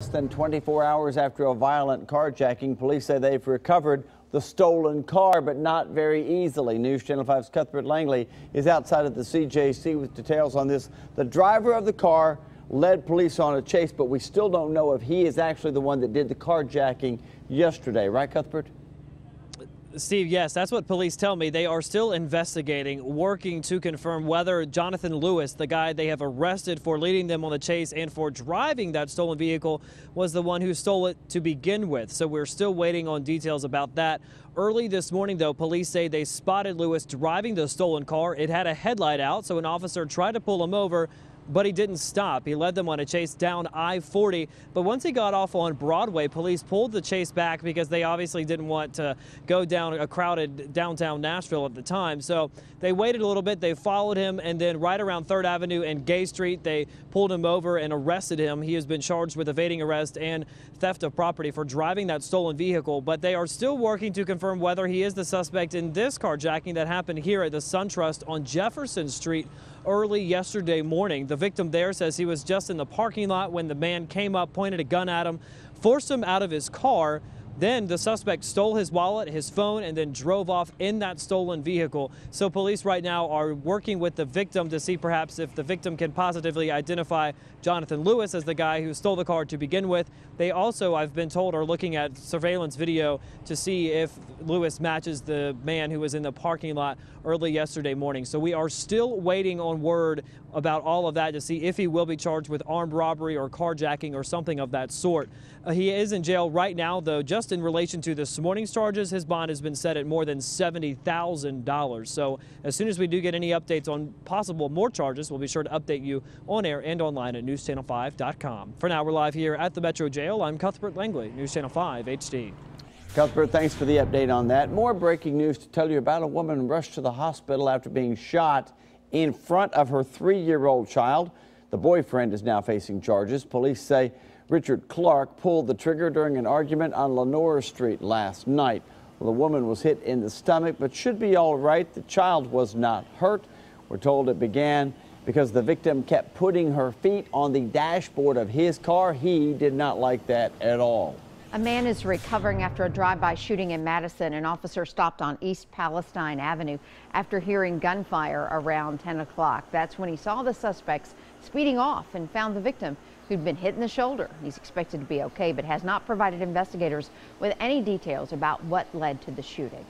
Less than 24 hours after a violent carjacking, police say they've recovered the stolen car, but not very easily. News Channel 5's Cuthbert Langley is outside of the CJC with details on this. The driver of the car led police on a chase, but we still don't know if he is actually the one that did the carjacking yesterday. Right, Cuthbert? Steve, yes, that's what police tell me. They are still investigating, working to confirm whether Jonathan Lewis, the guy they have arrested for leading them on the chase and for driving that stolen vehicle, was the one who stole it to begin with. So we're still waiting on details about that. Early this morning, though, police say they spotted Lewis driving the stolen car. It had a headlight out, so an officer tried to pull him over, but he didn't stop. He led them on a chase down I-40. But once he got off on Broadway, police pulled the chase back because they obviously didn't want to go down a crowded downtown Nashville at the time. So they waited a little bit. They followed him, and then right around 3rd Avenue and Gay Street, they pulled him over and arrested him. He has been charged with evading arrest and theft of property for driving that stolen vehicle. But they are still working to confirm whether he is the suspect in this carjacking that happened here at the SunTrust on Jefferson Street early yesterday morning. The victim there says he was just in the parking lot when the man came up, pointed a gun at him, forced him out of his car. Then the suspect stole his wallet, his phone, and then drove off in that stolen vehicle. So police right now are working with the victim to see perhaps if the victim can positively identify Jonathan Lewis as the guy who stole the car to begin with. They also, I've been told, are looking at surveillance video to see if Lewis matches the man who was in the parking lot early yesterday morning. So we are still waiting on word about all of that to see if he will be charged with armed robbery or carjacking or something of that sort. He is in jail right now, though. Just in relation to this morning's charges, his bond has been set at more than $70,000. So as soon as we do get any updates on possible more charges, we'll be sure to update you on air and online at newschannel5.com. For now, we're live here at the Metro Jail. I'm Cuthbert Langley, News Channel 5 HD. Cuthbert, thanks for the update on that. More breaking news to tell you about. A woman rushed to the hospital after being shot in front of her 3-year-old child. The boyfriend is now facing charges. Police say Richard Clark pulled the trigger during an argument on Lenore Street last night. Well, the woman was hit in the stomach, but should be all right. The child was not hurt. We're told it began because the victim kept putting her feet on the dashboard of his car. He did not like that at all. A man is recovering after a drive-by shooting in Madison. An officer stopped on East Palestine Avenue after hearing gunfire around 10 o'clock. That's when he saw the suspects speeding off and found the victim, who'd been hit in the shoulder. He's expected to be okay, but has not provided investigators with any details about what led to the shooting.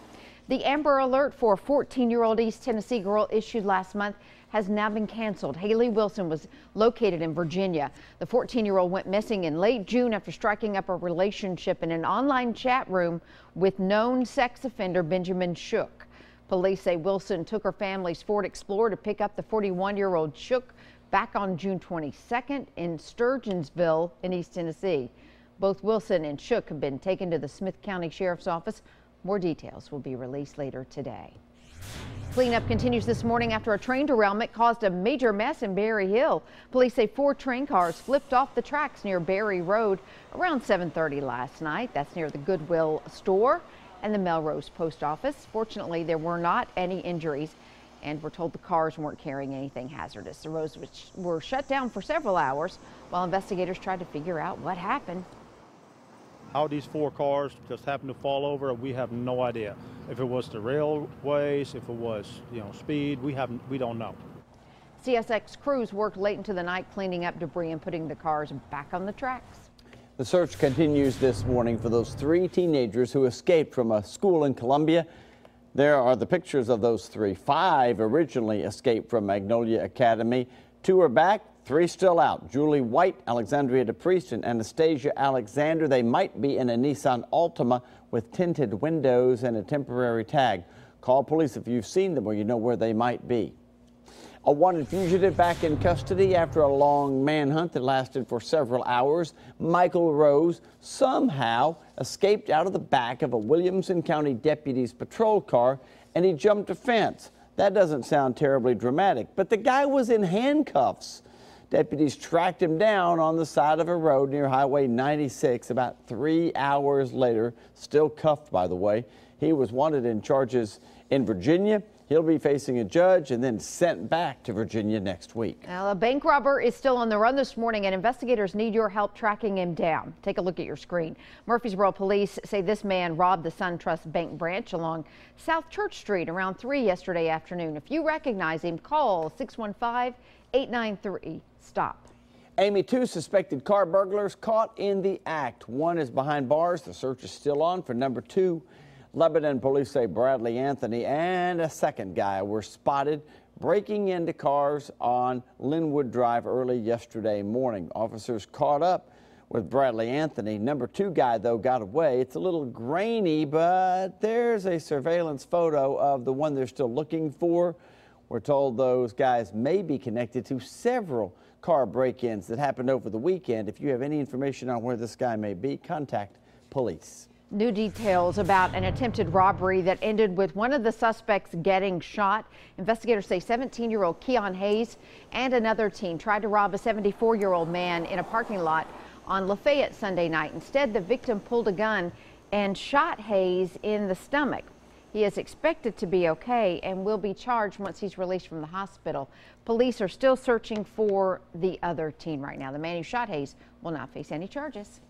The Amber Alert for a 14-year-old East Tennessee girl issued last month has now been canceled. Haley Wilson was located in Virginia. The 14-year-old went missing in late June after striking up a relationship in an online chat room with known sex offender Benjamin Shook. Police say Wilson took her family's Ford Explorer to pick up the 41-year-old Shook back on June 22nd in Sturgeonsville in East Tennessee. Both Wilson and Shook have been taken to the Smith County Sheriff's Office. More details will be released later today. Cleanup continues this morning after a train derailment caused a major mess in Berry Hill. Police say 4 train cars flipped off the tracks near Berry Road around 7:30 last night. That's near the Goodwill store and the Melrose Post Office. Fortunately, there were not any injuries, and we're told the cars weren't carrying anything hazardous. The roads were shut down for several hours while investigators tried to figure out what happened. How these 4 cars just happened to fall over, we have no idea. If it was the railways, if it was, speed, we don't know. CSX crews worked late into the night cleaning up debris and putting the cars back on the tracks. The search continues this morning for those 3 teenagers who escaped from a school in Columbia. There are the pictures of those 3. 5 originally escaped from Magnolia Academy. 2 are back. 3 still out. Julie White, Alexandria DePriest, and Anastasia Alexander. They might be in a Nissan Altima with tinted windows and a temporary tag. Call police if you've seen them or you know where they might be. A wanted fugitive back in custody after a long manhunt that lasted for several hours. Michael Rose somehow escaped out of the back of a Williamson County deputy's patrol car, and he jumped a fence. That doesn't sound terribly dramatic, but the guy was in handcuffs. Deputies tracked him down on the side of a road near Highway 96 about 3 hours later, still cuffed, by the way. He was wanted in charges in Virginia. He'll be facing a judge and then sent back to Virginia next week. Well, a bank robber is still on the run this morning, and investigators need your help tracking him down. Take a look at your screen. Murfreesboro police say this man robbed the SunTrust Bank branch along South Church Street around 3 yesterday afternoon. If you recognize him, call 615-893-STOP. Amy, 2 suspected car burglars caught in the act. 1 is behind bars. The search is still on for number 2. Lebanon police say Bradley Anthony and a second guy were spotted breaking into cars on Linwood Drive early yesterday morning. Officers caught up with Bradley Anthony. Number 2 guy, though, got away. It's a little grainy, but there's a surveillance photo of the one they're still looking for. We're told those guys may be connected to several car break-ins that happened over the weekend. If you have any information on where this guy may be, contact police. New details about an attempted robbery that ended with one of the suspects getting shot. Investigators say 17-year-old Keon Hayes and another teen tried to rob a 74-year-old man in a parking lot on Lafayette Sunday night. Instead, the victim pulled a gun and shot Hayes in the stomach. He is expected to be okay and will be charged once he's released from the hospital. Police are still searching for the other teen right now. The man who shot Hayes will not face any charges.